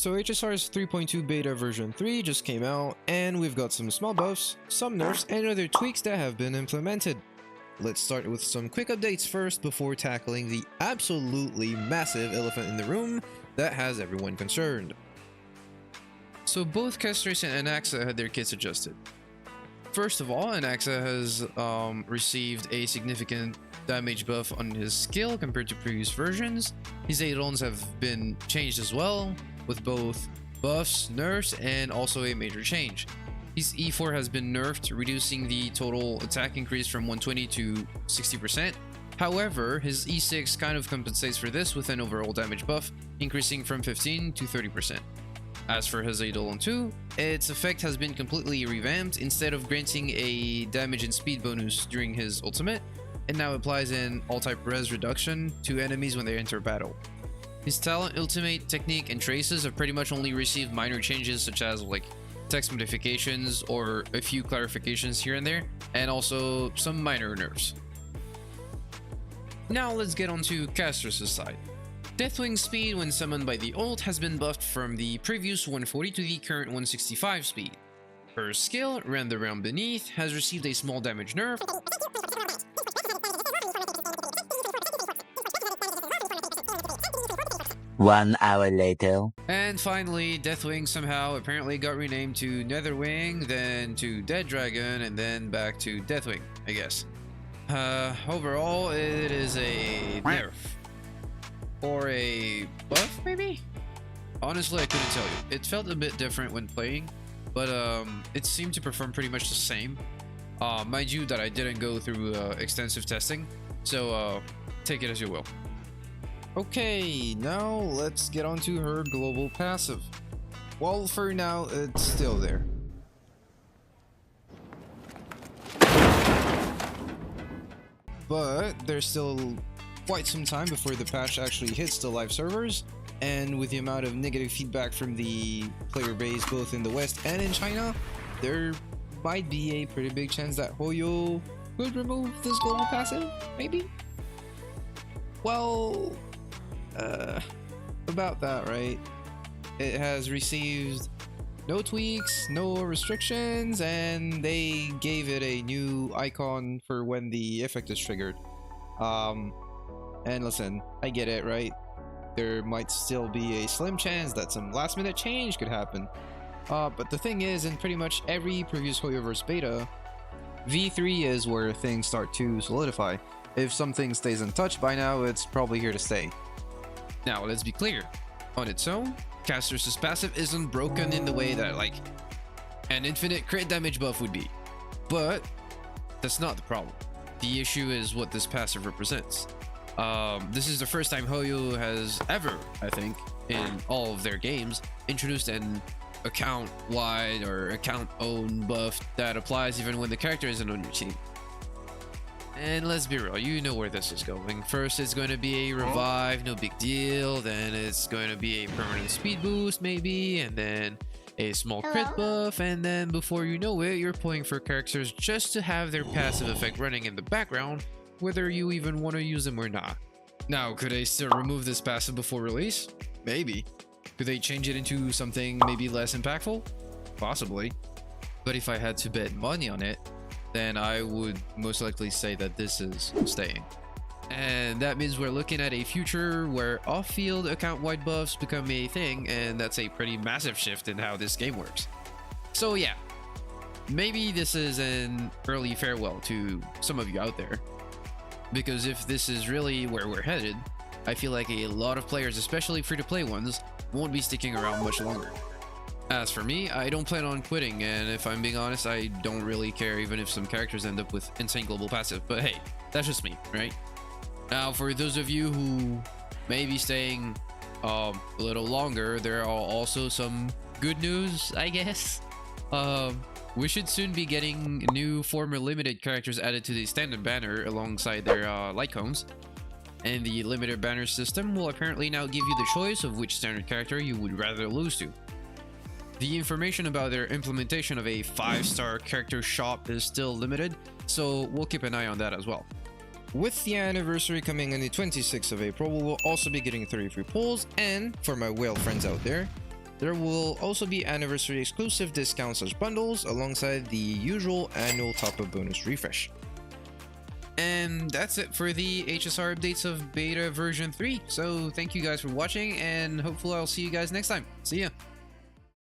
So HSR's 3.2 beta version 3 just came out, and we've got some small buffs, some nerfs, and other tweaks that have been implemented. Let's start with some quick updates first before tackling the absolutely massive elephant in the room that has everyone concerned. So both Castorice and Anaxa had their kits adjusted. First of all, Anaxa has received a significant damage buff on his skill compared to previous versions. His add-ons have been changed as well, with both buffs, nerfs, and also a major change. His E4 has been nerfed, reducing the total attack increase from 120 to 60%. However, his E6 kind of compensates for this with an overall damage buff, increasing from 15 to 30%. As for his Eidolon 2, its effect has been completely revamped. Instead of granting a damage and speed bonus during his ultimate, it now applies an all-type res reduction to enemies when they enter battle. His talent, ultimate, technique, and traces have pretty much only received minor changes such as like text modifications or a few clarifications here and there, and also some minor nerfs. Now let's get onto Castorice's side. Deathwing's speed when summoned by the ult has been buffed from the previous 140 to the current 165 speed. Her skill, Rend the Realm Beneath, has received a small damage nerf, 1 hour later. And finally, Deathwing somehow apparently got renamed to Netherwing, then to Dead Dragon, and then back to Deathwing, I guess. Overall, it is a nerf. Or a buff, maybe? Honestly, I couldn't tell you. It felt a bit different when playing, but it seemed to perform pretty much the same. Mind you that I didn't go through extensive testing, so take it as you will. Okay, now let's get on to her global passive. Well, for now, it's still there. But there's still quite some time before the patch actually hits the live servers, and with the amount of negative feedback from the player base both in the West and in China, there might be a pretty big chance that Hoyo could remove this global passive, maybe? Well, about that, right? It has received no tweaks, no restrictions, and they gave it a new icon for when the effect is triggered. And listen, I get it, right? There might still be a slim chance that some last minute change could happen. But the thing is, in pretty much every previous Hoyoverse beta, V3 is where things start to solidify. If something stays untouched by now, it's probably here to stay. Now, let's be clear. On its own, Castorice's passive isn't broken in the way that, like, an infinite crit damage buff would be. But that's not the problem. The issue is what this passive represents. This is the first time Hoyo has ever, I think, in all of their games, introduced an account-wide or account-owned buff that applies even when the character isn't on your team. And let's be real, you know where this is going. First, it's going to be a revive, no big deal. Then it's going to be a permanent speed boost, maybe. And then a small crit buff. And then before you know it, you're pulling for characters just to have their passive effect running in the background, whether you even want to use them or not. Now, could they still remove this passive before release? Maybe. Could they change it into something maybe less impactful? Possibly. But if I had to bet money on it, then I would most likely say that this is staying. And that means we're looking at a future where off-field account-wide buffs become a thing, and that's a pretty massive shift in how this game works. So yeah, maybe this is an early farewell to some of you out there. Because if this is really where we're headed, I feel like a lot of players, especially free-to-play ones, won't be sticking around much longer. As for me, I don't plan on quitting, and if I'm being honest, I don't really care even if some characters end up with insane global passive, but hey, that's just me, right? Now, for those of you who may be staying a little longer, there are also some good news, I guess. We should soon be getting new former limited characters added to the standard banner alongside their light cones. And the limited banner system will apparently now give you the choice of which standard character you would rather lose to. The information about their implementation of a 5-star character shop is still limited, so we'll keep an eye on that as well. With the anniversary coming on the 26th of April, we will also be getting 30 free pulls, and for my whale friends out there, There will also be anniversary exclusive discounts/bundles alongside the usual annual top-up bonus refresh. And that's it for the HSR updates of beta version 3. So thank you guys for watching, and hopefully I'll see you guys next time. See ya!